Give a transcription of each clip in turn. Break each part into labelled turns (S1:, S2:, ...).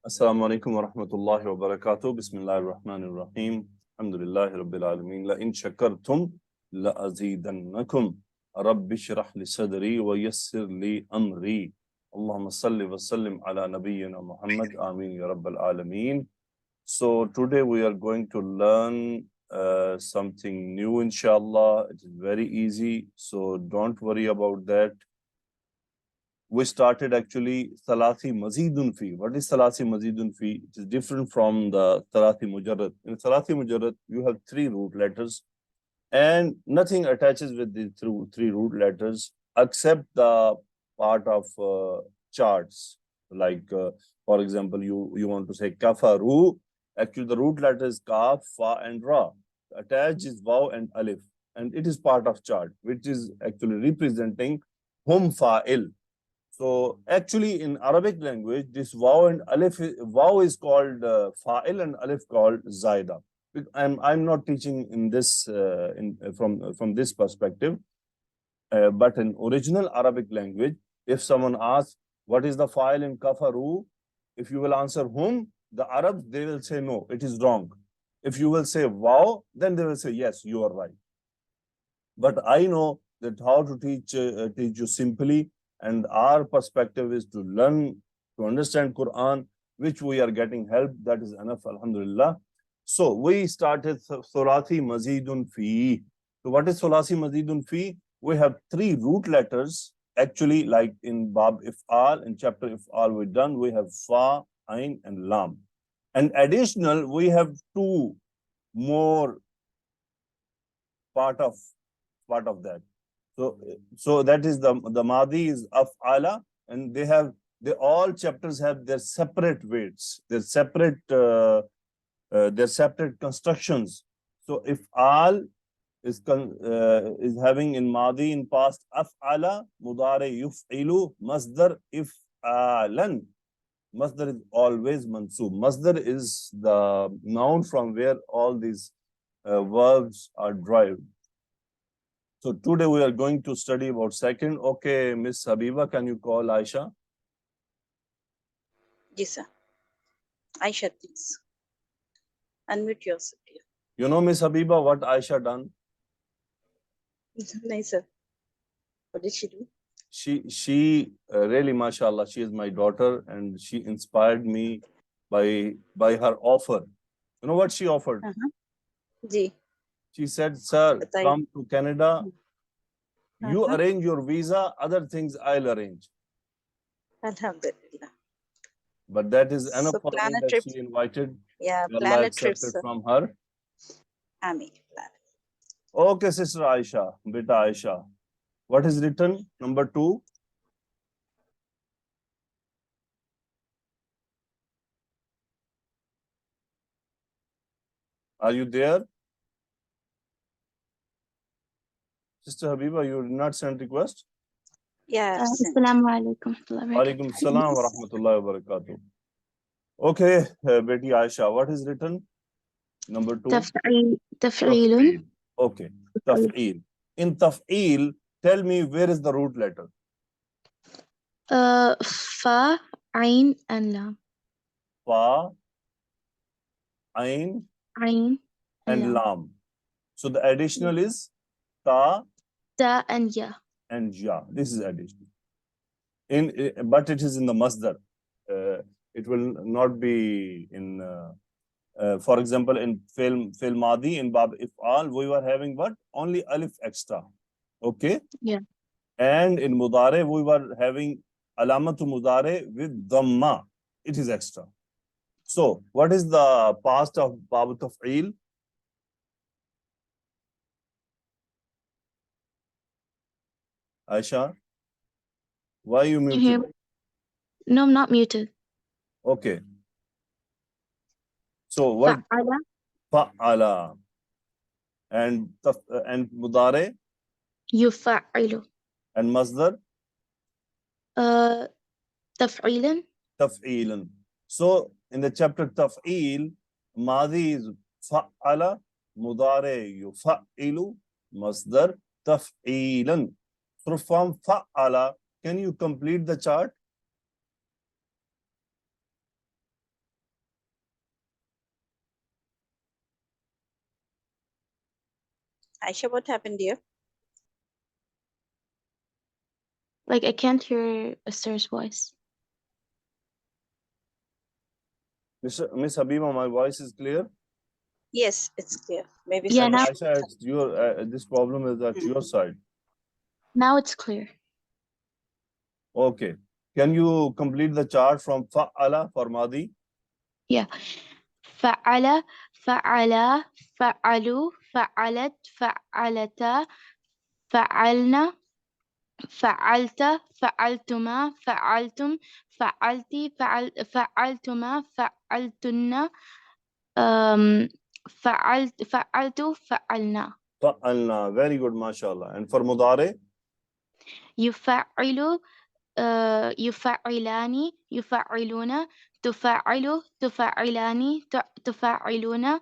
S1: Assalamu alaikum wa rahmatullahi wa barakatuh. Bismillahir Rahmanir Rahim. Alhamdulillahi Rabbil Alameen. La in shakartum la azidannakum. Rabbi shrah li sadri wa yassir li amri. Allahumma salli wa sallim ala nabiyyina Muhammad. Ameen ya Rabbil Alameen. So today we are going to learn something new, inshallah. It is very easy, so don't worry about that. We started actually ثلاثی مزید فی. What is ثلاثی مزید فی? It is different from the ثلاثی مجرد. In ثلاثی مجرد, you have three root letters and nothing attaches with the three root letters except the part of charts. Like, for example, you want to say kafaru. Actually, the root letter is kaf, fa, and ra. Attached is waw and alif. And it is part of chart, which is actually representing hum fa'il. So actually in Arabic language, this waw and alif, waw is called fa'il and alif called zaida. I'm not teaching in this from this perspective, but in original Arabic language, if someone asks what is the fa'il in kafaru, if you will answer hum, the Arabs, they will say no, it is wrong. If you will say waw, then they will say yes, you are right. But I know that how to teach you simply. And our perspective is to learn, to understand Quran, which we are getting help. That is enough, alhamdulillah. So we started ثلاثی مزید فی. So what is ثلاثی مزید فی? We have three root letters. Actually, like in Bab If'al, in chapter If'al we've done, we have Fa, Ain, and Lam. And additional, we have two more part of that. So that is the Madi is Af'ala, and they all chapters have their separate weights, their separate constructions. So If'al is having in Madi in past Af'ala, Mudare Yuf'ilu, Masdar If'alan. Masdar is always mansub. Masdar is the noun from where all these verbs are derived. So today we are going to study about second. Okay, Miss Habiba, can you call Aisha?
S2: Yes, sir. Aisha, please. Unmute yourself.
S1: You know, Miss Habiba, what Aisha done?
S2: Nice, sir. What did she do?
S1: She really, mashallah, she is my daughter and she inspired me by her offer. You know what she offered?
S2: Ji.
S1: She said, sir, come to Canada. You arrange your visa, other things I'll arrange.
S2: Alhamdulillah.
S1: But that is enough
S2: So
S1: for me that she invited.
S2: Yeah,
S1: Allah accepted from her.
S2: Ameen.
S1: Okay, Sister Aisha, Beta Aisha. What is written? Number 2. Are you there? Sister Habiba, you did not send request?
S2: Yeah.
S3: Assalamu alaikum.
S1: Alaikum salam wa rahmatullahi wa barakatuh. Okay, Beti Aisha, what is written? Number 2.
S3: Taf'ilun.
S1: Okay, Taf'il. In Taf'il, tell me where is the root letter?
S3: Fa, Ain, and Lam.
S1: Fa, Ain, and Lam. So the additional is Ta,
S3: and Ya.
S1: And Ya. This is additional. But it is in the Masdar. It will not be in, for example, in Fil Madi, in Bab If'al, we were having what? Only Alif extra. Okay?
S3: Yeah.
S1: And in Mudare, we were having Alamatu Mudare with Dhamma. It is extra. So, what is the past of Bab Taf'il? Aisha? Why are you muted?
S3: No, I'm not muted.
S1: Okay. So, what? Fa'ala. And Mudare?
S3: Yufa'ilu.
S1: And Masdar?
S3: Taf'ilan.
S1: Taf'ilan. So, in the chapter Taf'il, Madi is Fa'ala, Mudare Yufa'ilu, Masdar Taf'ilan. So, from Fa'ala, can you complete the chart?
S2: Aisha, what happened here?
S3: Like I can't hear Esther's voice.
S1: Miss Habiba, my voice is clear?
S2: Yes, it's clear. Maybe
S3: Yeah,
S1: And
S3: now
S1: Aisha, it's your, this problem is at your side.
S3: now it's clear.
S1: Okay. Can you complete the chart from fa'ala for Madi?
S3: Yeah. فعل فعلا فعلوا فعلت فعلتا فعلنا فعلت فعلتما فعلتم فعلتي فعلتما فعلتن فعلت فعلنا.
S1: Fa'alna. Very good, mashallah. And for Mudare?
S3: يفعل يفعلان يفعلون تفعل تفعلان تفعلون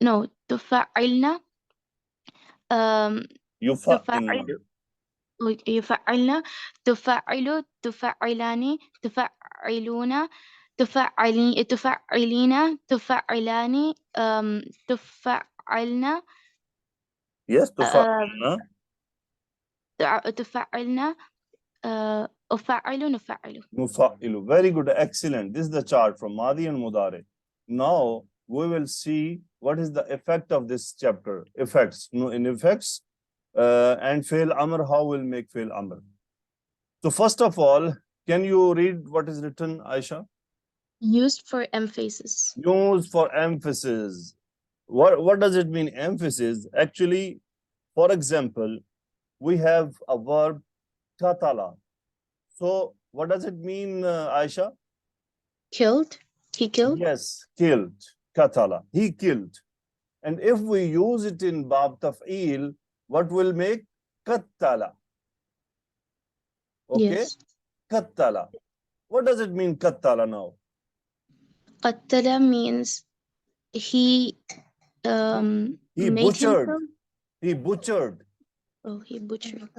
S3: no تفعلن
S1: Yufa'ilna.
S3: يفعلن تفعل تفعلان تفعلون تفعلين تفعلان تفعلن
S1: Yes, tufa'ilna.
S3: تفعلن أفعل نفعل.
S1: Mufa'ilu. Very good, excellent. This is the chart from Madi and Mudare. Now we will see what is the effect of this chapter. Effects. In effects and fail amr, how will make fail amr. So first of all, can you read what is written, Aisha?
S3: Used for emphasis.
S1: Used for emphasis. What does it mean, emphasis? Actually, for example, we have a verb katala. So what does it mean, Aisha?
S3: Killed. He killed.
S1: Yes, killed. Katala. He killed. And if we use it in bab taf'il, what will make? Kattala. Okay?
S3: Yes.
S1: Kattala. What does it mean, kattala now?
S3: قتل means he
S1: He
S3: made
S1: butchered.
S3: himself.
S1: He butchered.
S3: Oh, he butchered.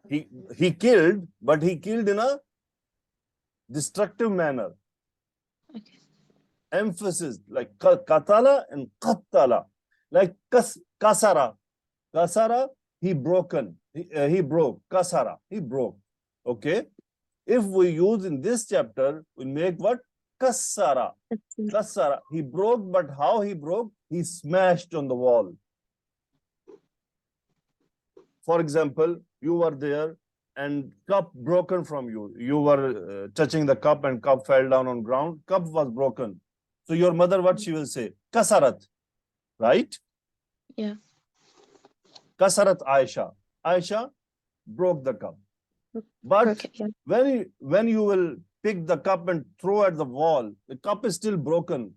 S1: He killed, but he killed in a destructive manner.
S3: Okay.
S1: Emphasis like katala and qattala. Like kasara. Kasara, he broken. He broke. Kasara, he broke. Okay. If we use in this chapter, we make what? Kassara. Kassara. He broke, but how he broke? He smashed on the wall. For example, you were there and cup broken from you. You were touching the cup and cup fell down on ground. Cup was broken. So your mother, what she will say? Kasarat. Right?
S3: Yeah.
S1: Kasarat Aisha. Aisha broke the cup. But
S3: Okay, yeah.
S1: when you will pick the cup and throw at the wall, the cup is still broken.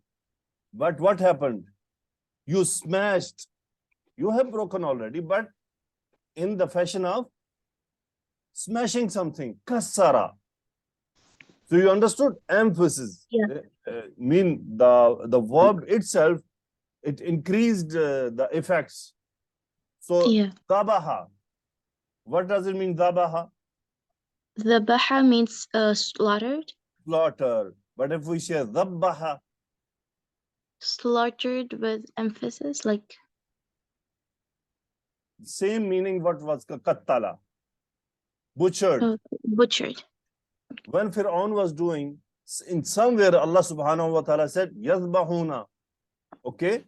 S1: But what happened? You smashed. You have broken already, but in the fashion of smashing something. Kasara. So you understood emphasis.
S3: Yeah.
S1: Mean the verb itself, it increased the effects. So
S3: Yeah.
S1: dabaha. What does it mean, dabaha?
S3: The baha means slaughtered.
S1: Slaughter. But if we say dabbaha,
S3: Slaughtered with emphasis, like
S1: same meaning what was kattala. Butchered.
S3: butchered.
S1: When Fir'aun was doing, in somewhere Allah subhanahu wa ta'ala said, yadbahuna. Okay?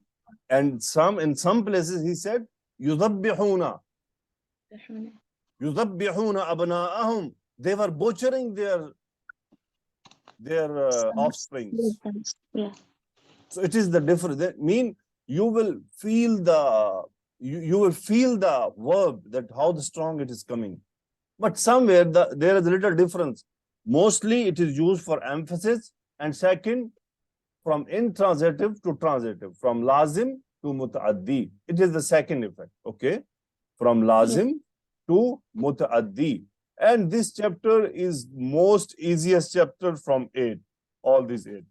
S1: And in some places he said, yudabbihuna. Yudabbihuna abna'ahum. They were butchering their offspring.
S3: Yeah.
S1: So it is the difference. That mean you will feel the verb, that how the strong it is coming. But somewhere there is a little difference. Mostly it is used for emphasis, and second, from intransitive to transitive, from lazim to muta'addi. It is the second effect. Okay? From lazim to muta'addi. And this chapter is most easiest chapter from 8. All these 8.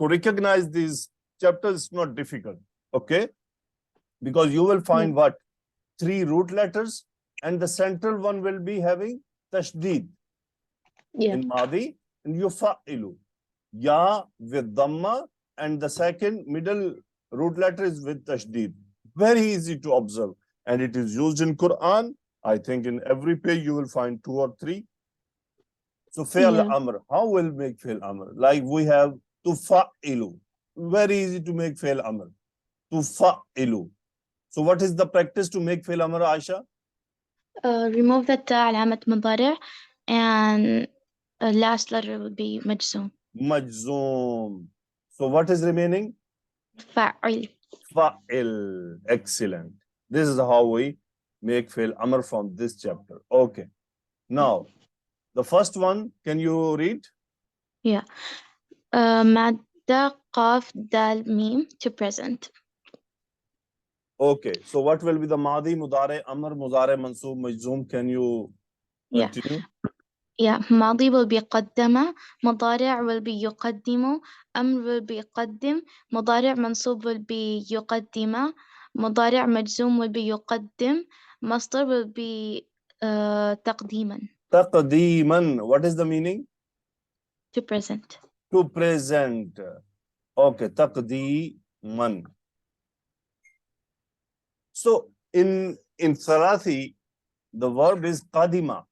S1: To recognize these chapters is not difficult. Okay? Because you will find what? 3 root letters, and the central one will be having tashdid.
S3: Yeah.
S1: In Madi, and yufa'ilu. Ya with dhamma, and the second middle root letter is with tashdid. Very easy to observe. and it is used in Quran. I think in every page you will find 2 or 3. So fi'l
S3: Yeah.
S1: amr, how will make fi'l amr? Like we have tufailu. Very easy to make fi'l amr. Tufailu. So what is the practice to make fi'l amr, Aisha?
S3: Remove the ta علامة مضارع and last letter will be مجزوم.
S1: Majzoom. So what is remaining?
S3: فاعل.
S1: Fa'il. Excellent. This is how we make fi'l amr from this chapter. Okay. Now, the first one, can you read?
S3: Yeah. مادة قاف دال ميم to present.
S1: Okay. So what will be the Madi, Mudare, Amr, Mudare, Mansoob, Majzoom? Can you
S3: Yeah.
S1: continue?
S3: Yeah. ماضي will be قدم, مضارع will be يقدم, أمر will be يقدم, مضارع منصوب will be يقدم, مضارع مجزوم will be يقدم, مصدر will be تقديما.
S1: Taqdeeman. What is the meaning?
S3: To present.
S1: To present. Okay. Taqdeeman. So in ثلاثي, the verb is qadima.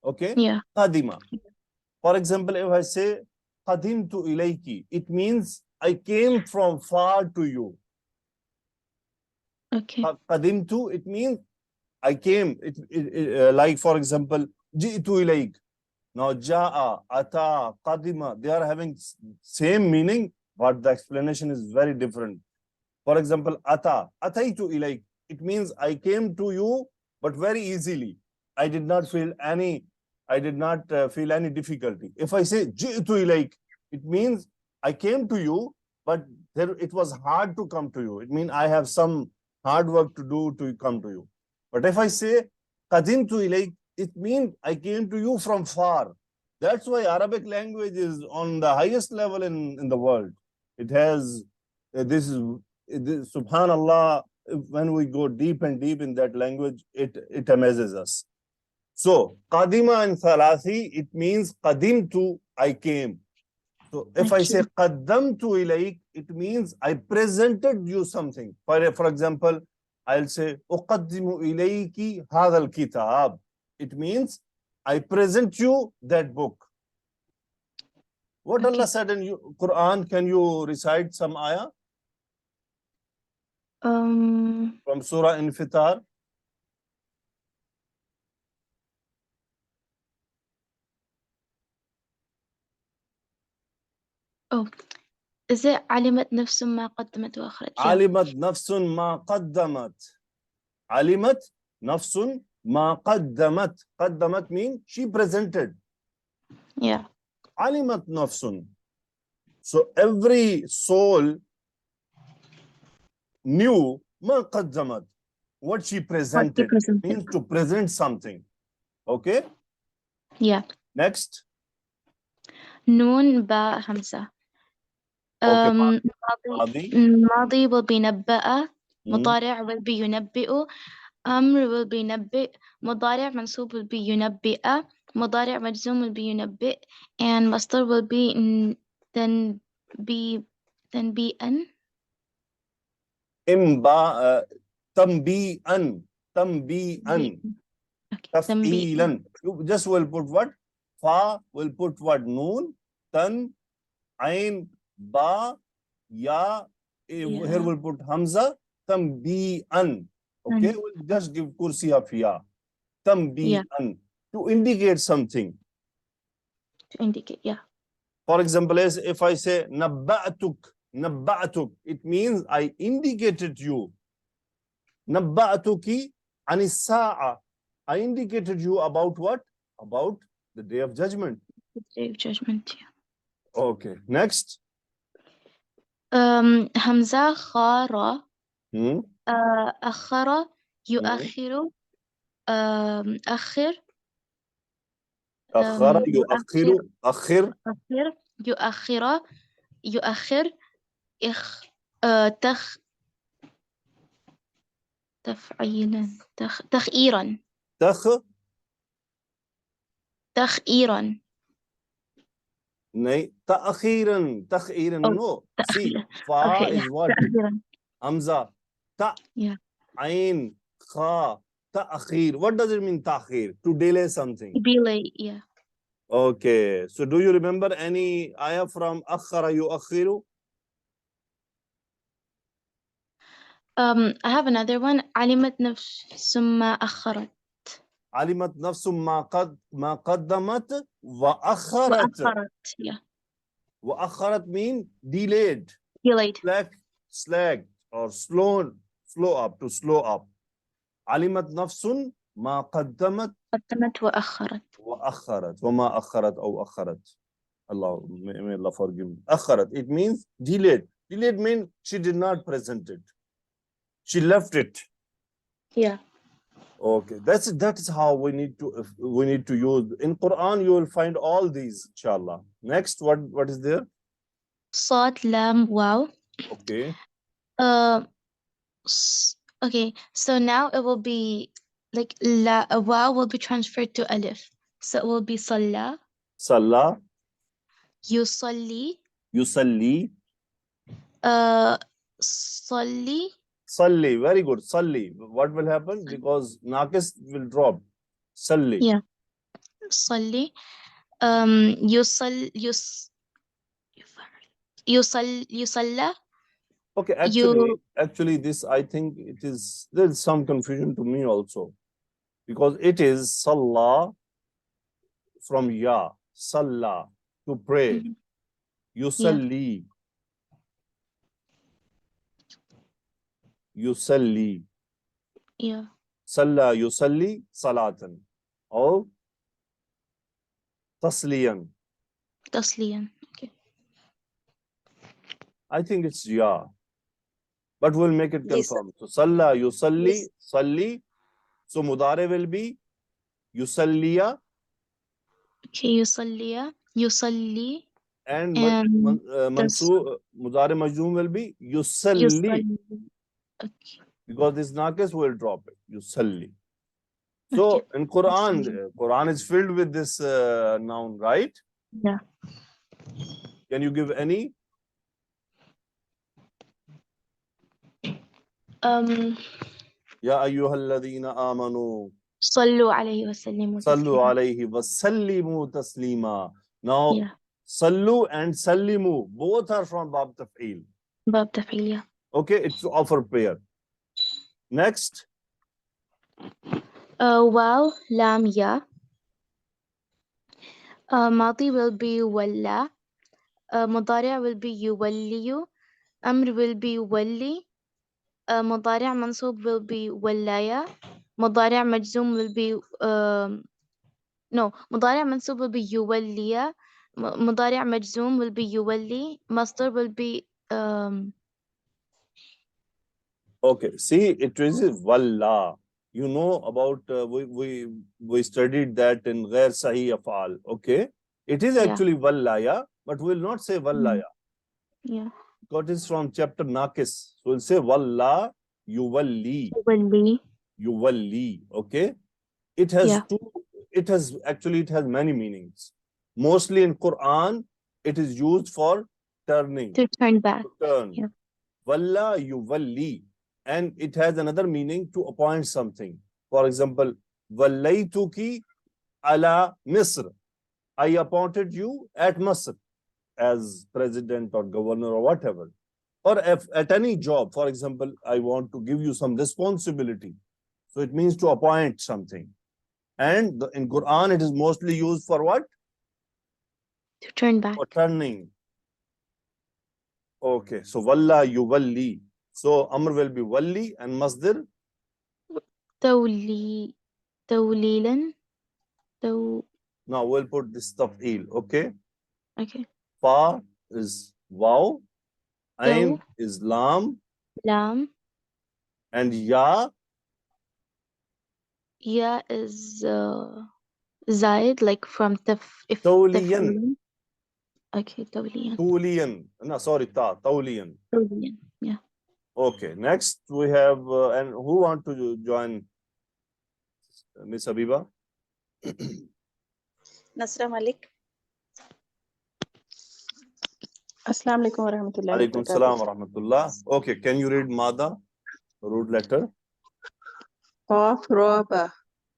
S1: Okay?
S3: Yeah.
S1: Qadima. For example, if I say qadimtu ilayki, it means I came from far to you.
S3: Okay.
S1: Qadimtu, it means I came. Like for example, ji'tu ilayk. Now ja'a, ata, qadima, they are having same meaning, but the explanation is very different. For example, ata, ataitu ilayk. It means I came to you, but very easily. I did not feel any difficulty. If I say ji'tu ilayk, it means I came to you, but it was hard to come to you. It means I have some hard work to do to come to you. But if I say qadimtu ilayk, it means I came to you from far. That's why Arabic language is on the highest level in the world. It has this subhanallah, when we go deep and deep in that language, it amazes us. So qadima and ثلاثي, it means qadimtu, I came. So if I say qaddamtu ilayk, it means I presented you something. For example, I'll say uqaddimu ilayki hadha al-kitab. It means I present you that book. What Allah said in Quran, can you recite some ayah? From Surah Infitar.
S3: Oh, is it علمت نفس ما قدمت وأخرت?
S1: علمت نفس ما قدمت. علمت نفس ما قدمت. قدمت means she presented.
S3: Yeah.
S1: علمت نفس. So every soul knew ما قدمت, what she presented. Means to present something. Okay?
S3: Yeah.
S1: Next.
S3: نون باء همزة.
S1: Okay.
S3: ماضي will be نبأ, مضارع will be ينبئ, أمر will be ينبئ, مضارع منصوب will be ينبئ, مضارع مجزوم will be ينبئ, and مصدر will be تنبيئا.
S1: تنبيئا. تنبيئا. تفعيلا. You just will put what? Fa will put what? Noon, tan, ain, ba, ya. Here we'll put hamza. Tambi'an. Okay, we'll just give kursi of ya. Tambi'an. To indicate something.
S3: To indicate, yeah.
S1: For example, as if I say nabba'atuk, nabba'atuk, it means I indicated you. Nabba'atuki anis sa'a. I indicated you about what? About the day of judgment.
S3: The day of judgment, yeah.
S1: Okay, next.
S3: همزة خارة. أخر يؤخر. أخر.
S1: أخر يؤخر. أخر.
S3: يؤخر. يؤخر. تفعيلا. تخييرا. تخييرا.
S1: No, تأخيرا. تخييرا. No. See, fa is what? Hamza. Ta.
S3: Yeah.
S1: Ain, Kha, Ta'khir. What does it mean, Ta'khir? To delay something.
S3: Delay, yeah.
S1: Okay. So do you remember any ayah from Akhara yu'akhiru?
S3: I have another one. علمت نفس ما أخرت.
S1: علمت نفس ما قدمت وأخرت.
S3: وأخرت, yeah.
S1: وأخرت mean delayed.
S3: Delayed.
S1: Slack or slow up, to slow up. علمت نفس ما قدمت
S3: قدمت وأخرت.
S1: وأخرت. وما أخرت أو أخرت. Allah, may Allah forgive me. أخرت, it means delayed. Delayed means she did not present it. She left it.
S3: Yeah.
S1: Okay, that is how we need to use. In Quran, you will find all these, inshallah. Next, what is there?
S3: صاد لام واو.
S1: Okay.
S3: Okay, so now it will be like la, a wow will be transferred to alif. So it will be صلى,
S1: Salah,
S3: يصلي,
S1: yusalli,
S3: صلي,
S1: salli. Very good. Salli. What will happen? Because naqis will drop. Salli.
S3: yeah, صلي, يصلى.
S1: Okay, actually, this, I think there's some confusion to me also, because it is Salah from Ya, Salah, to pray. Yusalli. Yusalli.
S3: Yeah.
S1: Salla yusalli salatan. Or tasliyan.
S3: تصليا. Okay.
S1: I think it's Ya. But we'll make it
S2: Yes,
S1: confirm. So Salla yusalli,
S2: Yes.
S1: salli. So Mudare will be yusalliya.
S3: Okay, يصلي, يصلي,
S1: And
S3: and
S1: Mudare Majzoom will be yusalli.
S3: يصلي. Okay.
S1: Because this naqis will drop it. Yusalli. So
S3: Okay.
S1: in Quran is filled with this noun, right?
S3: Yeah.
S1: Can you give any? Ya ayyuhalladhina amanu.
S3: صلوا عليه وسلموا
S1: Sallu
S3: تسليما.
S1: alayhi wa sallimu taslima. Now,
S3: Yeah.
S1: sallu and sallimu, both are from Bab Taf'il.
S3: باب تفعيل, yeah.
S1: Okay, it's to offer prayer. Next,
S3: واو لام يا. ماضي will be ولا. مضارع will be يولي. أمر will be يولي. مضارع منصوب will be ولايا. مضارع مجزوم will be no, مضارع منصوب will be يولي. مضارع مجزوم will be يولي. مصدر will be
S1: okay, see, it is walla. You know about, we studied that in ghair sahih afal. Okay, it is actually wallaya, but we will not say wallaya.
S3: yeah.
S1: Because it's from chapter Naqis. So we'll say walla yuwalli.
S3: يولي.
S1: Yuwalli. Okay, it has
S3: Yeah.
S1: it has many meanings. Mostly in Quran, it is used for turning.
S3: To turn back.
S1: To turn.
S3: Yeah.
S1: Walla yuwalli. And it has another meaning, to appoint something. For example, wallaytuki ala Misr. I appointed you at Misr as president or governor or whatever. Or if at any job, for example, I want to give you some responsibility. So it means to appoint something. And in Quran, it is mostly used for what?
S3: To turn back.
S1: For turning. Okay, so walla yuwalli. So Amr will be walli and Masdar.
S3: توليلا.
S1: Now we'll put this taf'il, okay?
S3: Okay.
S1: Fa is waw, ain is lam,
S3: لام.
S1: and ya.
S3: Ya is زايد, like from
S1: Tawliyan.
S3: تفعيل. Okay, توليا.
S1: Tuliyan. No, sorry, tawliyan.
S3: توليا. Yeah.
S1: Okay, next we have, and who want to join Miss Habiba?
S2: Nasra Malik. Assalamu alaikum wa rahmatullahi wa
S1: Alaikum salam wa rahmatullah. Okay, can you read Mada, root letter?
S2: قاف رابا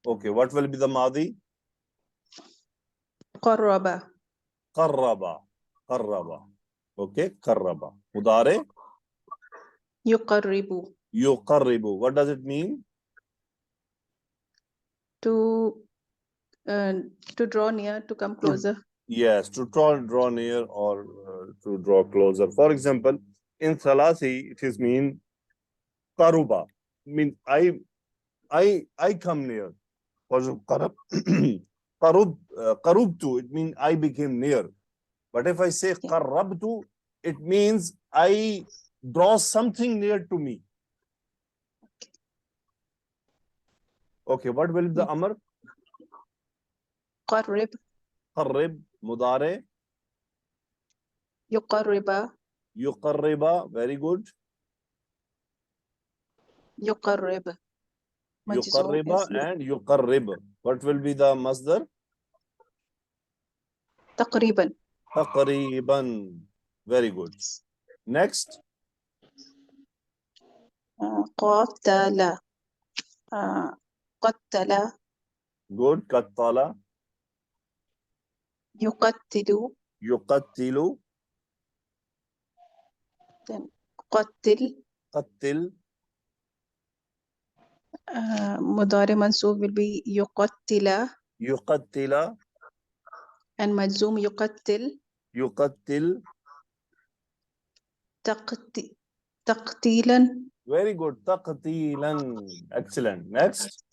S1: Okay, what will be the Madi?
S2: قربا
S1: Qarraba. Qarraba. Okay, Qarraba. Mudare?
S2: يقرب
S1: Yuqarribu. What does it mean?
S2: to draw near, to come closer.
S1: Yes, to draw near or to draw closer. For example, in ثلاثي, it is mean Qaruba. Mean I come near. For example, Qarubtu, it means I became near. But if I say Qarrabtu, it means I draw something near to me. Okay, what will be the Amr?
S2: قرب
S1: Qarrib, Mudare,
S2: يقرب
S1: Yuqarriba, very good.
S2: يقرب مجزوم
S1: Yuqarriba
S2: is
S1: and Yuqarrib. What will be the Masdar?
S2: تقريبا
S1: Taqriban. Very good. Next,
S2: قاتل قتل
S1: good. Qattala,
S2: يقتل
S1: Yuqattilu,
S2: then قتل
S1: Qattil,
S2: مضارع منصوب will be يقتل
S1: Yuqattila,
S2: and مجزوم يقتل
S1: Yuqattil.
S2: تقتيلا
S1: Very good. Taqtilan. Excellent. Next,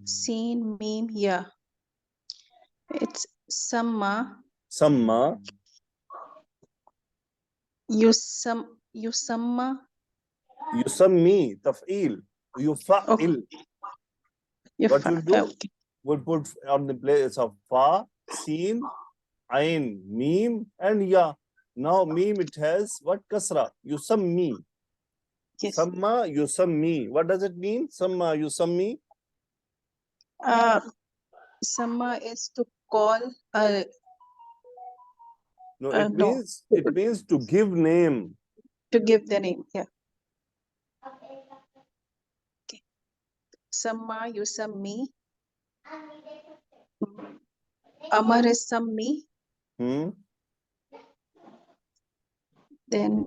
S2: سين ميم يا it's سمى
S1: Samma,
S2: يسمى
S1: Yusammi, Taf'il, Yufa'il. What we'll do?
S2: okay.
S1: We'll put on the place of Fa, Sin, Ain, Mim, and Ya. Now Mim, it has what? Kasra. Yusammi.
S2: Yes.
S1: Samma, Yusammi. What does it mean? Samma, Yusammi.
S2: Sama is to call
S1: No,
S2: no,
S1: it means to give name.
S2: to give the name. Yeah. Okay. Sama yusammi. Amar is sammi. Then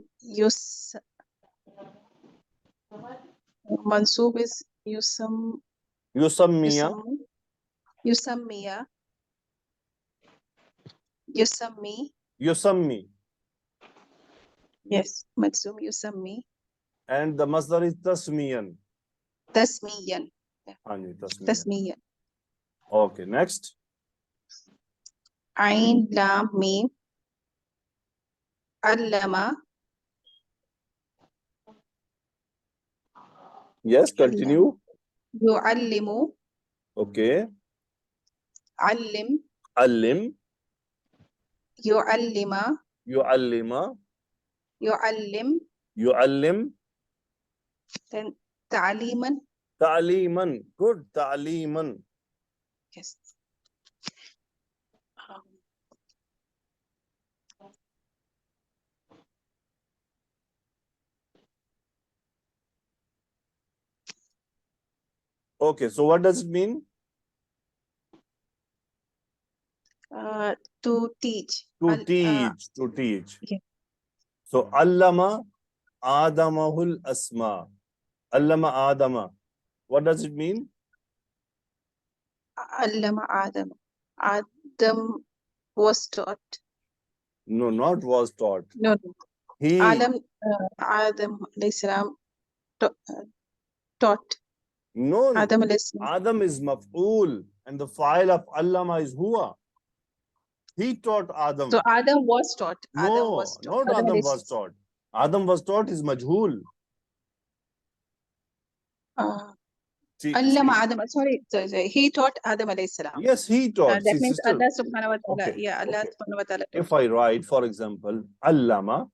S2: Mansub is
S1: Yusammiya.
S2: Yusammiya. Yusammi.
S1: Yusammi.
S2: Yes. Mansub yusammi.
S1: And the masdar is tasmiyan.
S2: Tasmiyan.
S1: Tasmiyan.
S2: Tasmiyan.
S1: Okay, next.
S2: Ain lam mim. Allama.
S1: Yes, continue.
S2: Yu'allimu.
S1: Okay.
S2: Allim.
S1: Allim.
S2: Yu'allima.
S1: Yu'allima.
S2: Yu'allim.
S1: Yu'allim.
S2: Then ta'aliman.
S1: Ta'liman. Good. Ta'liman.
S2: Yes.
S1: Okay, so what does it mean?
S2: To teach.
S1: To teach. To teach.
S2: Yeah.
S1: So, Allama Adamahul Asma. Allama Adama. What does it mean?
S2: Allama Adam. Adam was taught.
S1: No, not was taught.
S2: No.
S1: He.
S2: Adam alayhi salam taught.
S1: No.
S2: Adam alayhi salam.
S1: Adam is maf'ul. And the file of Allama is huwa. He taught Adam.
S2: So Adam was taught.
S1: No,
S2: Adam was taught.
S1: not Adam was taught. Adam was taught is majhul.
S2: Allama Adam. Sorry. He taught Adam alayhi salam.
S1: Yes, he taught.
S2: That means Allah subhanahu wa ta'ala.
S1: Okay.
S2: Yeah, Allah
S1: Okay.
S2: subhanahu wa ta'ala.
S1: If I write, for example, Allama,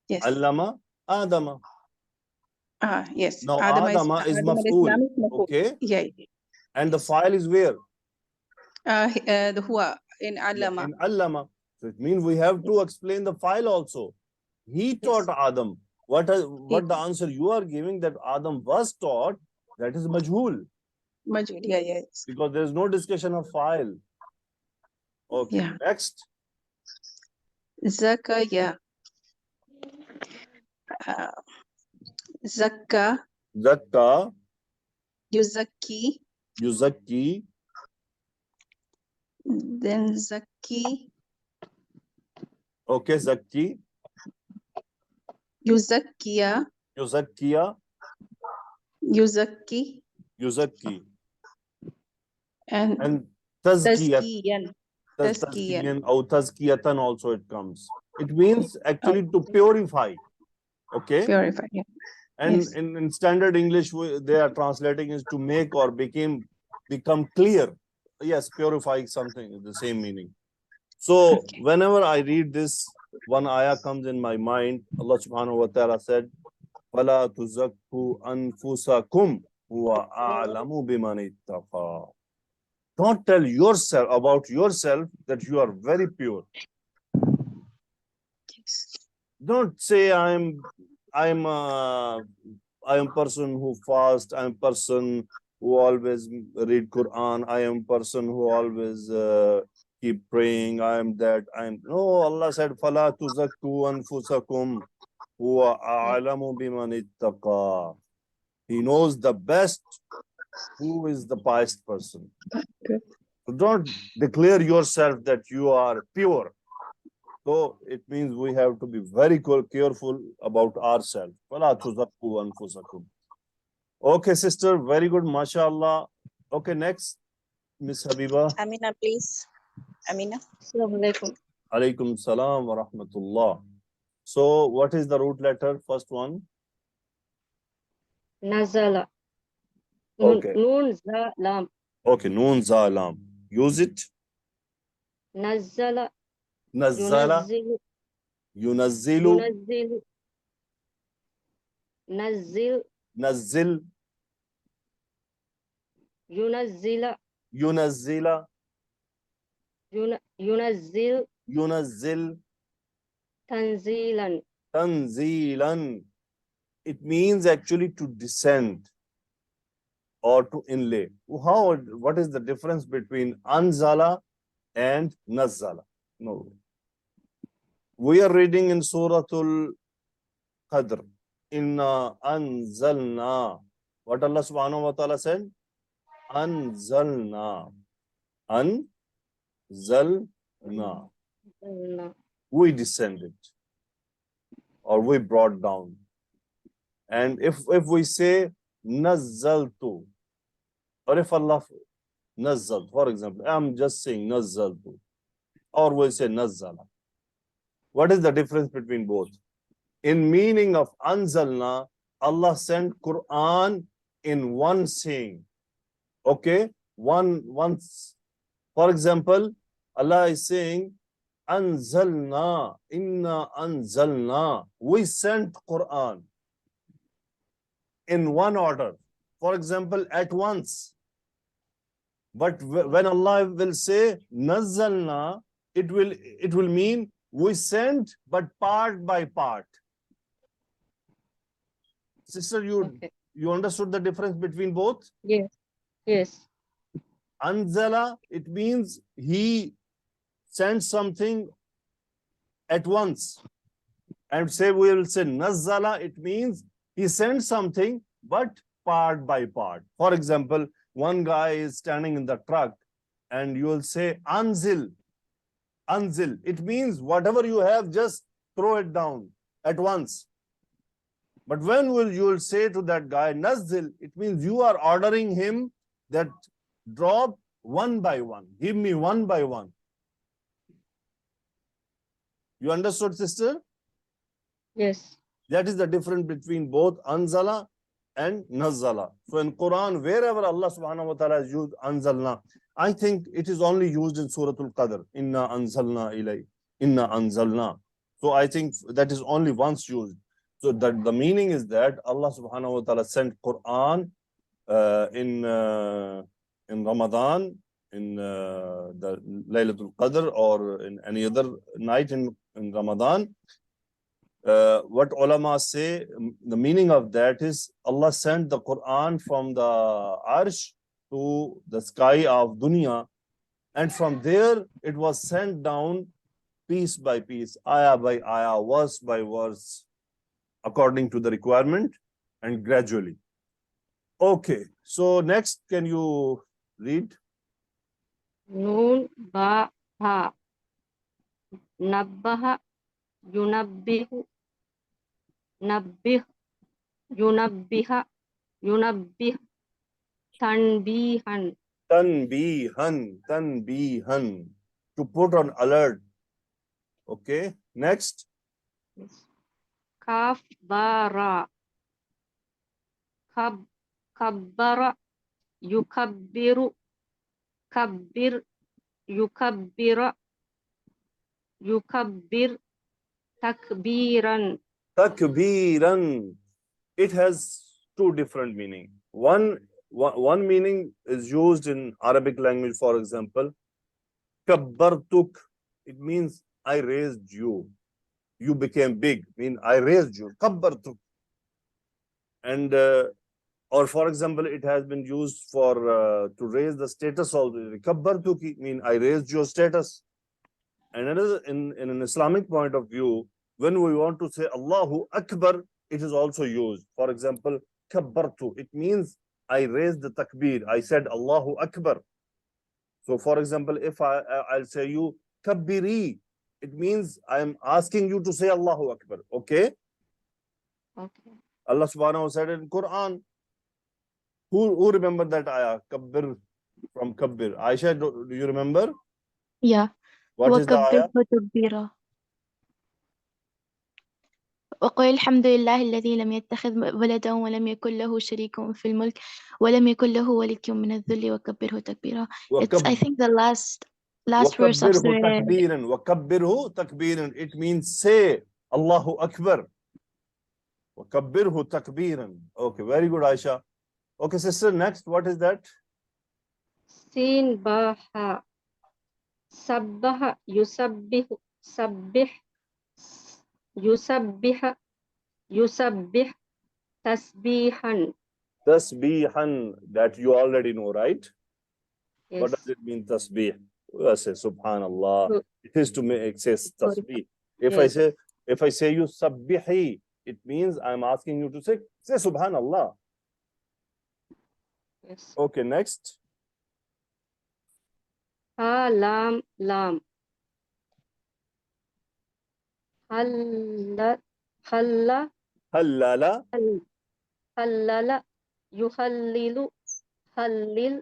S2: Yes.
S1: Allama, Adama.
S2: Yes.
S1: Now,
S2: Adam
S1: Adama is
S2: Adam
S1: maf'ul.
S2: alayhi salam is maf'ul.
S1: Okay.
S2: Yeah.
S1: And the file is where?
S2: The huwa in Allama.
S1: In Allama. So it means we have to explain the file also. He taught Adam. What the answer you are giving that Adam was taught, that is majhul.
S2: Majhul, yeah, yes.
S1: Because there is no discussion of file. Okay,
S2: Yeah.
S1: next.
S2: Zakka, yeah. Zakka,
S1: Zakka,
S2: yuzakki,
S1: yuzakki,
S2: then zakki,
S1: okay, zakki,
S2: yuzakkiya,
S1: yuzakkiya,
S2: yuzakki,
S1: yuzakki,
S2: and
S1: and tazkiyat,
S2: tazkiyan.
S1: tazkiyan or tazkiyatan also it comes. It means actually to purify. Okay.
S2: Purify, yeah.
S1: And
S2: Yes.
S1: in standard English, they are translating is to make or become clear. Yes, purifying something is the same meaning. So
S2: Okay.
S1: whenever I read this, one ayah comes in my mind. Allah subhanahu wa ta'ala said, فَلَا تُزَكُّوا أَنفُسَكُمْ هُوَ أَعْلَمُ بِمَنِ اتَّقَى. Don't tell yourself about yourself that you are very pure.
S2: Yes.
S1: Don't say I am person who fast. I am person who always read Quran. I am person who always keep praying. I am that. I am no. Allah said, "Fala tuzakku anfusakum huwa a'lamu biman ittaqa." He knows the best who is the pious person.
S2: Good.
S1: So don't declare yourself that you are pure. So it means we have to be very careful about ourselves. فَلَا تُزَكُّوا أَنفُسَكُمْ. Okay, sister, very good, mashallah. Okay, next, Miss Habiba.
S4: Amina, please. Amina.
S3: Assalamu alaikum.
S1: Alaikum salam wa rahmatullah. So what is the root letter? First one.
S5: Nazala.
S1: Okay.
S5: Noon za lam.
S1: Okay, noon za lam. Use it.
S5: Nazala.
S1: Nazzala.
S5: Yunazzilu.
S1: Yunazzilu.
S5: Yunazzil. Nazzil.
S1: Nazzil.
S5: Yunazzila.
S1: Yunazzila.
S5: Yunazzil.
S1: Yunazzil.
S5: Tanzilan.
S1: Tanzilan. It means actually to descend or to inlay. What is the difference between anzala and nazzala? No. We are reading in Suratul Qadr. Inna anzalna. What Allah subhanahu wa ta'ala said? Anzalna. Anzalna. We descended or we brought down. And if we say nazzaltu, or if Allah nazzal, for example, I'm just saying nazzaltu, or we say nazzala. What is the difference between both? In meaning of anzalna, Allah sent Quran in one saying. Okay, once. For example, Allah is saying, anzalna, inna anzalna. We sent Quran in one order. For example, at once. But when Allah will say nazzalna, it will mean we sent, but part by part. Sister, you understood the difference between both?
S5: Yes. Yes.
S1: Anzala, it means he sent something at once. And we will say nazzala, it means he sent something, but part by part. For example, one guy is standing in the truck and you will say anzil. Anzil. It means whatever you have, just throw it down at once. But when you will say to that guy nazzil, it means you are ordering him that drop one by one. Give me one by one. You understood, sister?
S5: Yes.
S1: That is the difference between both anzala and nazzala. So in Quran, wherever Allah subhanahu wa ta'ala has used anzalna, I think it is only used in Suratul Qadr. Inna anzalna ilay. Inna anzalna. So I think that is only once used. So that the meaning is that Allah subhanahu wa ta'ala sent Quran in Ramadan, in the Laylatul Qadr, or in any other night in Ramadan. what ulama say, the meaning of that is Allah sent the Quran from the Arsh to the sky of Dunya, and from there it was sent down piece by piece, ayah by ayah, verse by verse, according to the requirement and gradually. Okay, so next, can you read?
S5: Noon ba ha. Nabbaha yunabbihu. Nabbih yunabbiha. Yunabbih tanbihan.
S1: Tanbihan, to put on alert. Okay, next.
S5: Kaf bara. Kabbara yukabbiru. Kabbir yukabbira. Yukabbir takbiran.
S1: Takbiran. It has two different meaning. One meaning is used in Arabic language, for example, kabbartuk. It means I raised you. You became big. Mean I raised you. Kabbartuk. And or for example, it has been used for to raise the status of kabbartuki, mean I raised your status. And another, in an Islamic point of view, when we want to say Allahu Akbar, it is also used. For example, kabbartu, it means I raised the takbir. I said Allahu Akbar. So for example, if I'll say you kabbiri, it means I am asking you to say Allahu Akbar. Okay?
S5: Okay.
S1: Allah subhanahu wa ta'ala said in Quran. Who remember that ayah? Kabbir, from Kabbir. Aisha, do you remember?
S3: Yeah.
S1: What is the ayah?
S3: وكبره تكبيرا وقل الحمد لله الذي لم يتخذ ولدا ولم يكن له شريك في الملك ولم يكن له ولي من الذل وكبره تكبيرا. It's, I think, the last verse of
S1: وَكَبِّرْهُ
S3: Surah.
S1: تَكْبِيرًا. وَكَبِّرْهُ تَكْبِيرًا. It means say Allahu Akbar. وَكَبِّرْهُ تَكْبِيرًا. Okay, very good, Aisha. Okay, sister, next, what is that?
S5: Sin baha. Sabbaha yusabbihu. Sabbih. Yusabbiha. Yusabbih tasbihan.
S1: Tasbihan, that you already know, right?
S5: Yes.
S1: What does it mean, tasbih? I say subhanallah. It is to make say tasbih. If
S5: Yes.
S1: I say you sabbihi, it means I'm asking you to say subhanallah.
S5: Yes.
S1: Okay, next.
S5: Ha lam lam. Halla halla
S1: Hallala.
S5: hallala yuhallilu hallil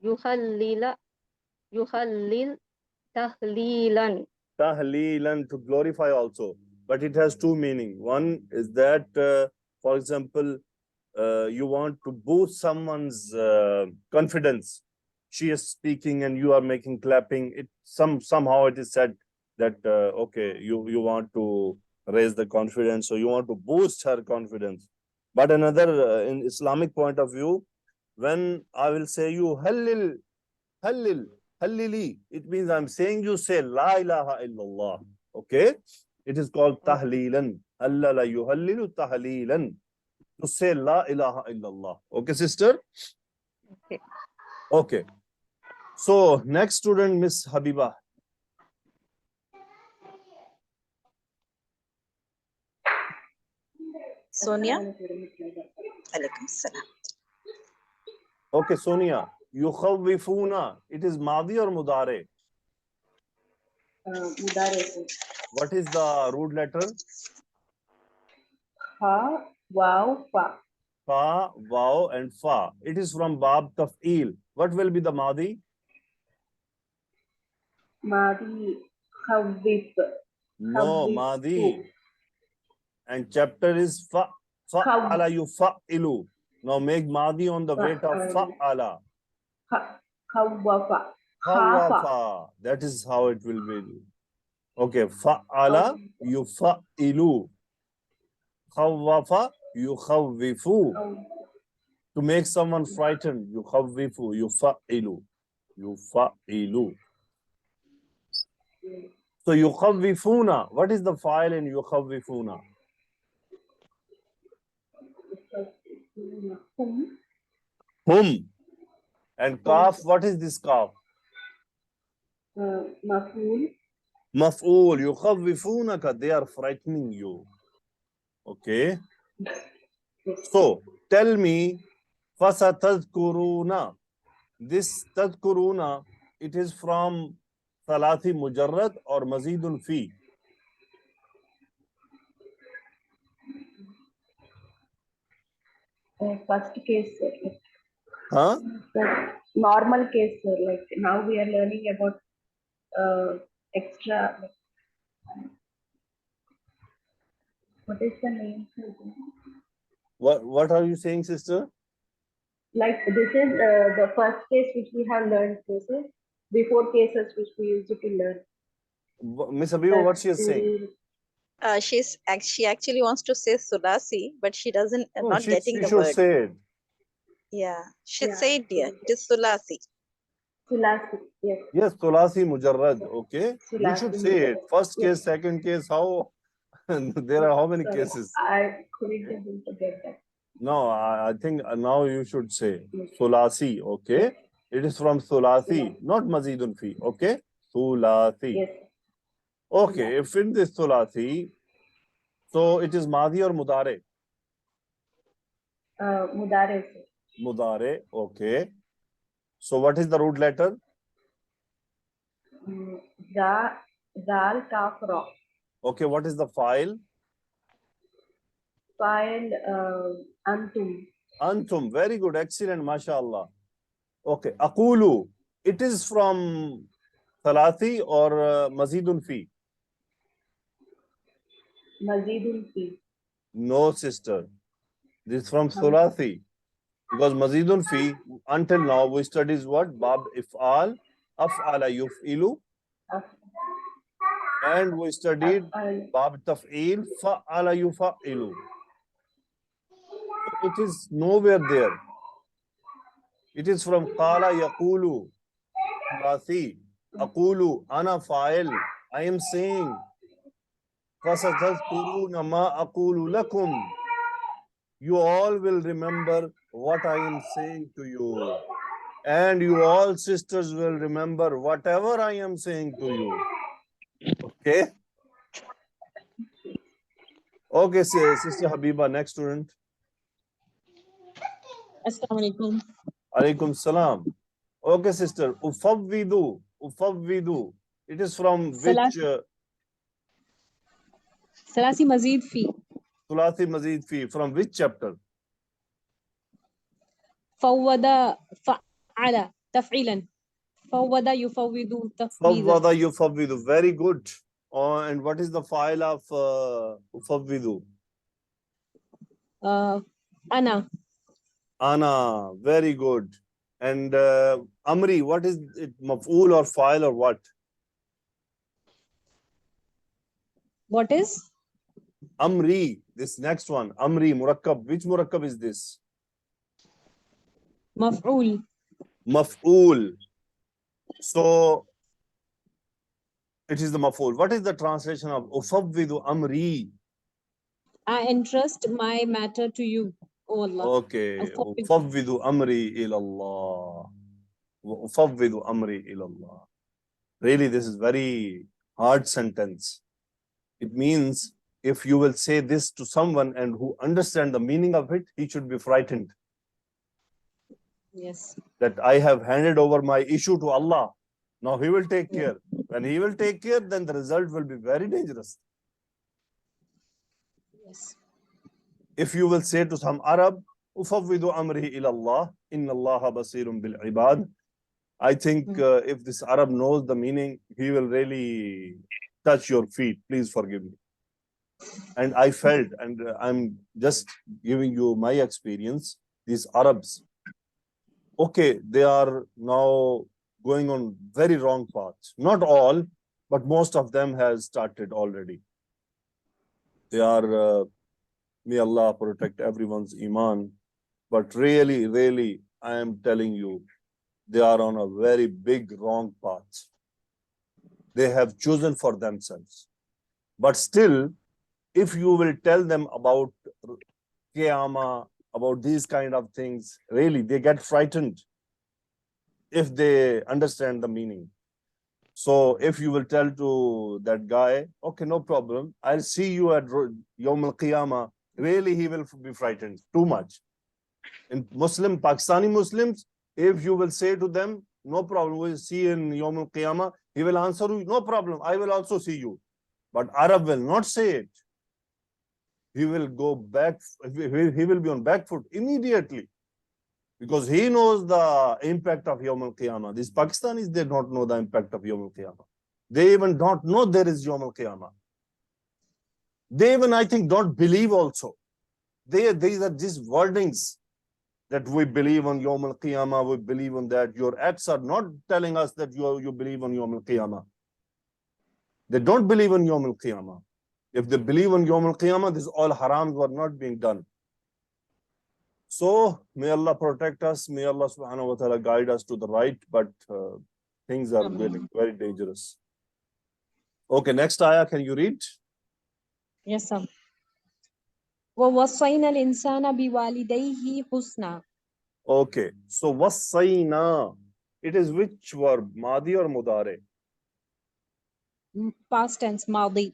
S5: yuhallila yuhallil tahlilan.
S1: Tahlilan, to glorify also. But it has two meaning. One is that, for example, you want to boost someone's confidence. She is speaking and you are making clapping. It somehow it is said that okay, you want to raise the confidence, so you want to boost her confidence. But another, in Islamic point of view, when I will say you hallil, hallili, it means I'm saying you say la ilaha illallah. Okay, it is called tahlilan. Hallala yuhallilu tahlilan, to say la ilaha illallah. Okay, sister?
S5: Okay.
S1: Okay. So next student, Miss Habiba.
S4: Sonia. Alaikum salam.
S1: Okay, Sonia. Yukhawwifuna. It is Madi or Mudare?
S2: Mudare.
S1: What is the root letter?
S2: Ha, wow, fa.
S1: Fa, Waw, and Fa. It is from Bab Taf'il. What will be the Madi?
S2: Madi, khawif.
S1: No, Madi. And chapter is Fa. Fa'ala yufa'ilu. Now make Madi on the weight of Fa'ala.
S2: Khawwafa.
S1: Khawafa. That is how it will be. Okay. Fa'ala yufa'ilu. Khawafa yukhawwifu. To make someone frightened, yukhawwifu, yufa'ilu. Yufa'ilu. So yukhawwifuna, what is the file in yukhawwifuna? Hum. And kaf, what is this kaf?
S2: Maf'ul.
S1: Maf'ul, yukhawwifunaka, they are frightening you. Okay. So tell me, fasatadhkuruna. This tadhkuruna, it is from ثلاثي mujarrad or mazidun fi?
S2: First case, sir.
S1: Huh?
S2: The normal case, sir. Like now we are learning about extra. What is the name? Sir?
S1: What are you saying, sister?
S2: Like this is the first case which we have learned. This is before cases which we used to learn.
S1: Miss Abiba, what she is saying?
S4: She actually wants to say Sulasi, but she doesn't
S1: No,
S4: not
S1: she
S4: getting the
S1: should
S4: word.
S1: say it.
S4: Yeah, should
S2: Yeah.
S4: say it, dear. It is Sulasi.
S2: Sulasi, yes.
S1: Yes, Tulasi Mujarrad. Okay. You should
S2: Sulasi,
S1: say it. First
S2: yes.
S1: case, second case, how? There are how many
S2: Sorry,
S1: cases?
S2: I couldn't able to get that.
S1: No, I think now you should say Sulasi. Okay. It is from Sulasi, not Mazidun fi. Okay. Sulasi.
S2: Yes.
S1: Okay. If it is Sulasi, so it is Madi or Mudare?
S2: Mudare, sir.
S1: Mudare. Okay. So what is the root letter?
S2: Dal, Kaf, Ra.
S1: Okay. What is the file?
S2: File Antum.
S1: Antum. Very good. Excellent. MashaAllah. Okay. Aqulu. It is from ثلاثي or Mazidun fi?
S2: Mazidun Fi.
S1: No, sister. This is from ثلاثي. Because Mazidun fi, until now, we studied what? Bab if'al, af'ala yuf'ilu, and we studied Bab taf'il, fa'ala yufa'ilu. It is nowhere there. It is from qala yaqulu, ثلاثي. Aqulu, ana fa'il. I am saying. فَسَتَذْكُرُونَ مَا أَقُولُ لَكُمْ. You all will remember what I am saying to you. And you all sisters will remember whatever I am saying to you. Okay? Okay, Sister Habiba, next student.
S6: Assalamu alaikum.
S1: Alaikum salam. Okay, sister. Ufawwidu. Ufawwidu. It is from which?
S6: Salasi Mazid fi.
S1: ثلاثي Mazid fi. From which chapter?
S6: Fawwada fa'ala taf'ilan. Fawwada yufawwidu tafwida.
S1: Fawwada yufawwidu. Very good. And what is the file of Ufawwidu?
S6: Ana.
S1: Ana. Very good. And Amri, what is it? Maf'ul or file or what?
S6: What is?
S1: Amri. This next one. Amri, Murakkab. Which Murakkab is this?
S6: Maf'ul.
S1: Maf'ul. So it is the Maf'ul. What is the translation of Ufawwidu Amri?
S6: I entrust my matter to you, O Allah.
S1: Okay. Ufawwidu Amri ilallah. Ufawwidu Amri ilallah. Really, this is very hard sentence. It means if you will say this to someone and who understand the meaning of it, he should be frightened.
S6: Yes.
S1: That I have handed over my issue to Allah. Now he will take care. When he will take care, then the result will be very dangerous.
S6: Yes.
S1: If you will say to some Arab, Ufawwidu amri ilallah, inna Allah basirun bil ibad. I think if this Arab knows the meaning, he will really touch your feet. Please forgive me. And I felt, and I'm just giving you my experience, these Arabs, okay, they are now going on very wrong paths. Not all, but most of them has started already. They are, may Allah protect everyone's iman. But really, really, I am telling you, they are on a very big wrong path. they have chosen for themselves. But still, if you will tell them about Qiyamah, about these kind of things, really, they get frightened if they understand the meaning. So if you will tell to that guy, okay, no problem, I'll see you at Yawm al-Qiyamah, really he will be frightened too much. In Pakistani Muslims, if you will say to them, no problem, we'll see you in Yawm al-Qiyamah, he will answer you, no problem, I will also see you. But Arab will not say it. He will go back, he will be on back foot immediately, because he knows the impact of Yawm al-Qiyamah. These Pakistanis, they don't know the impact of Yawm al-Qiyamah. They even don't know there is Yawm al-Qiyamah. They even, I think, don't believe also. These are just wordings that we believe on Yawm al-Qiyamah, we believe on that. Your acts are not telling us that you believe on Yawm al-Qiyamah. They don't believe in Yawm al-Qiyamah. If they believe in Yawm al-Qiyamah, these all harams were not being done. So, may Allah protect us, may Allah subhanahu wa ta'ala guide us to the right, but things are getting very dangerous. Okay, next ayah, can you read?
S6: Yes, sir. وَوَصَّيْنَا الْإِنسَانَ بِوَالِدَيْهِ حُسْنًا.
S1: Okay, so wassayna, it is which verb, Madi or Mudare?
S6: Past tense, Madi.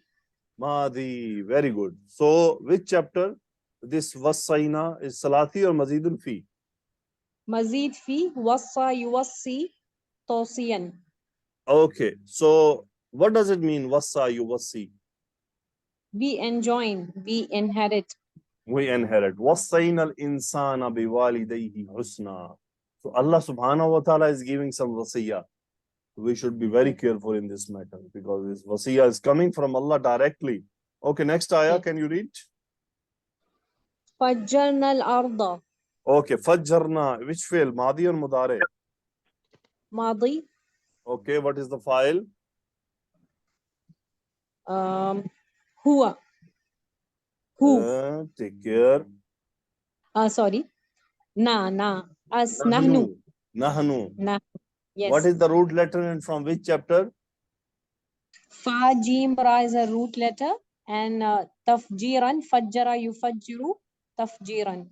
S1: Madi, very good. So, which chapter? This wassayna is ثلاثی or Mazidun fi?
S6: Mazid fi, wassa, yuwassi, tawsiyan.
S1: Okay, so what does it mean, wassa, yuwassi?
S6: We enjoin, we inherit.
S1: We inherit. وَصَّيْنَا الْإِنسَانَ بِوَالِدَيْهِ حُسْنًا. So Allah subhanahu wa ta'ala is giving some wasiyah. We should be very careful in this matter, because this wasiyah is coming from Allah directly. Okay, next ayah, can you read?
S6: فَجَّرْنَا الْأَرْضَ.
S1: Okay, فَجَّرْنَا, which fail, Madi or Mudare?
S6: Madi.
S1: Okay, what is the file?
S6: Huwa. Who?
S1: Take care.
S6: Sorry. Na. As nahnu.
S1: Nahnu.
S6: Nah. Yes.
S1: What is the root letter and from which chapter?
S6: Fa, Jim, Ra is a root letter, and tafjiran, fajjara, yufajjiru, tafjiran.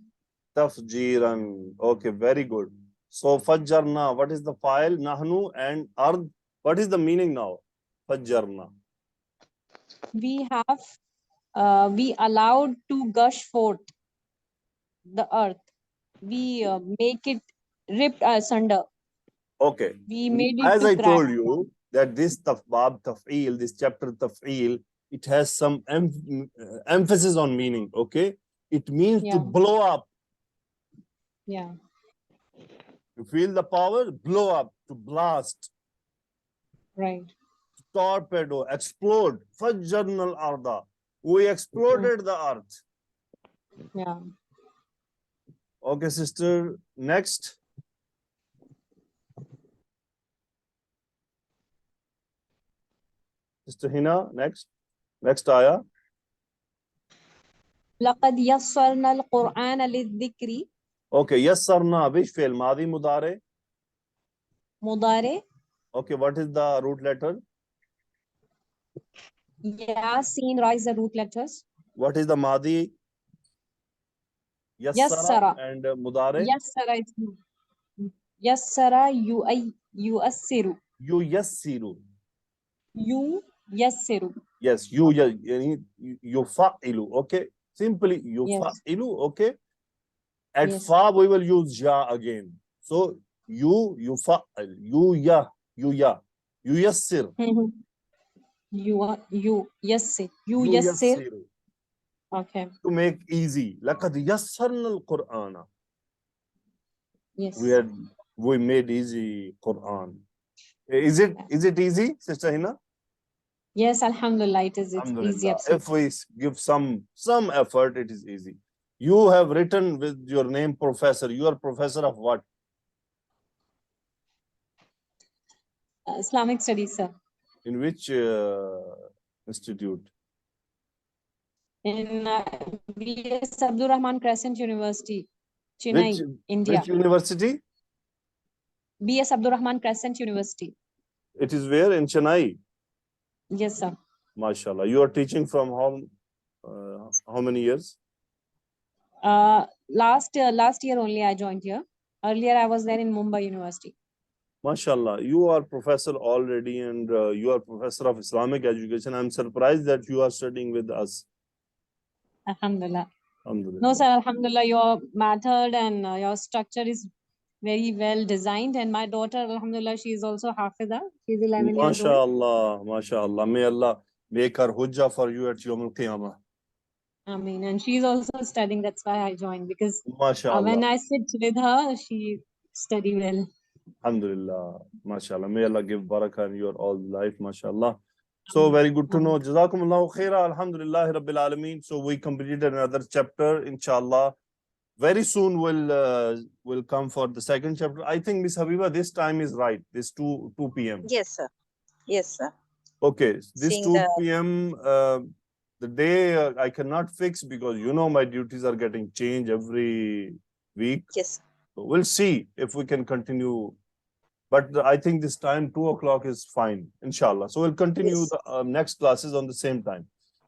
S1: Tafjiran. Okay, very good. So Fajjarna, what is the file? Nahnu and Ard. What is the meaning now? Fajjarna.
S6: We have, we allowed to gush forth the earth. We make it ripped asunder.
S1: Okay.
S6: We made it
S1: As
S6: to
S1: I
S6: crack.
S1: told you that this bab Taf'il, this chapter Taf'il, it has some emphasis on meaning. Okay. It means to blow up.
S6: Yeah.
S1: You feel the power? Blow up, to blast.
S6: Right.
S1: Torpedo, explode. Fajjarnal arda. We exploded the earth.
S6: Yeah.
S1: Okay, sister. Next. Sister Hina, next. Next ayah.
S6: لقد يسرنا القرآن للذكر.
S1: Okay, yassarna, which fail? Madi, Mudare?
S6: Mudare.
S1: Okay, what is the root letter?
S6: Yasin, Ra is the root letters.
S1: What is the Madi? Yassara and Mudare?
S6: Yassara is Yassara, yuassiru.
S1: Yuyassiru.
S6: Yuyassiru.
S1: Yes, yufa'ilu. Okay, simply yufa'ilu. Okay. At fa we will use ja again. So yufa'il, yuyassir.
S6: Yuyassir. Okay.
S1: To make easy. لَقَدْ يَسَّرْنَا الْقُرْآنَ.
S6: Yes.
S1: We made easy Quran. Is it easy, Sister Hina?
S6: Yes, Alhamdulillah, it is easy. Absolutely.
S1: If we give some effort, it is easy. You have written with your name professor. You are professor of what?
S6: Islamic studies, sir.
S1: In which institute?
S6: In B.S. Abdul Rahman Crescent University, Chennai, India.
S1: Which university?
S6: B.S. Abdul Rahman Crescent University.
S1: It is where? In Chennai?
S6: Yes, sir.
S1: MashaAllah. You are teaching from how many years?
S6: Last year only I joined here. Earlier I was there in Mumbai University.
S1: MashaAllah. You are professor already, and you are professor of Islamic education. I'm surprised that you are studying with us.
S6: Alhamdulillah.
S1: Alhamdulillah.
S6: No, sir, Alhamdulillah, your method and your structure is very well designed. And my daughter, Alhamdulillah, she is also Hafiza. She's 11 years old.
S1: MashaAllah. MashaAllah. May Allah make her hujjah for you at Yawm al-Qiyamah.
S6: I mean, and she's also studying. That's why I joined, because
S1: MashaAllah.
S6: when I sit with her, she study well.
S1: Alhamdulillah. MashaAllah. May Allah give barakah in your all life. MashaAllah. So very good to know. Jazakumullahu khaira. Alhamdulillah Rabbil Alameen. So we completed another chapter, inshallah. Very soon we'll come for the second chapter. I think Miss Habiba, this time is right. This 2 p.m.
S4: Yes, sir. Yes, sir.
S1: Okay. This
S4: Seeing
S1: 2 p.m. The day I cannot fix, because you know my duties are getting changed every week.
S4: Yes.
S1: So we'll see if we can continue. But I think this time 2 o'clock is fine, inshallah. So we'll continue
S4: Yes.
S1: the next classes on the same time.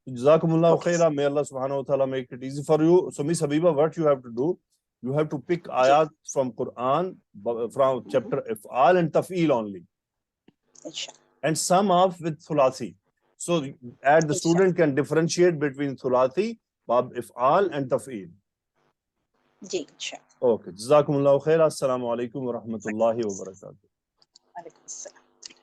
S1: Jazakumullahu
S4: Okay.
S1: khaira. May Allah subhanahu wa ta'ala make it easy for you. So Miss Habiba, what you have to do, you have to pick ayat from Quran, from chapter If'al and Taf'il only,
S4: Inshallah.
S1: and sum up with ثلاثی. So the student can differentiate between ثلاثی, Bab If'al and Taf'il.
S4: Ji, inshallah.
S1: Okay. Jazakumullahu khaira. Assalamu alaikum wa rahmatullahi wa barakatuh.
S4: Alaikum assalam.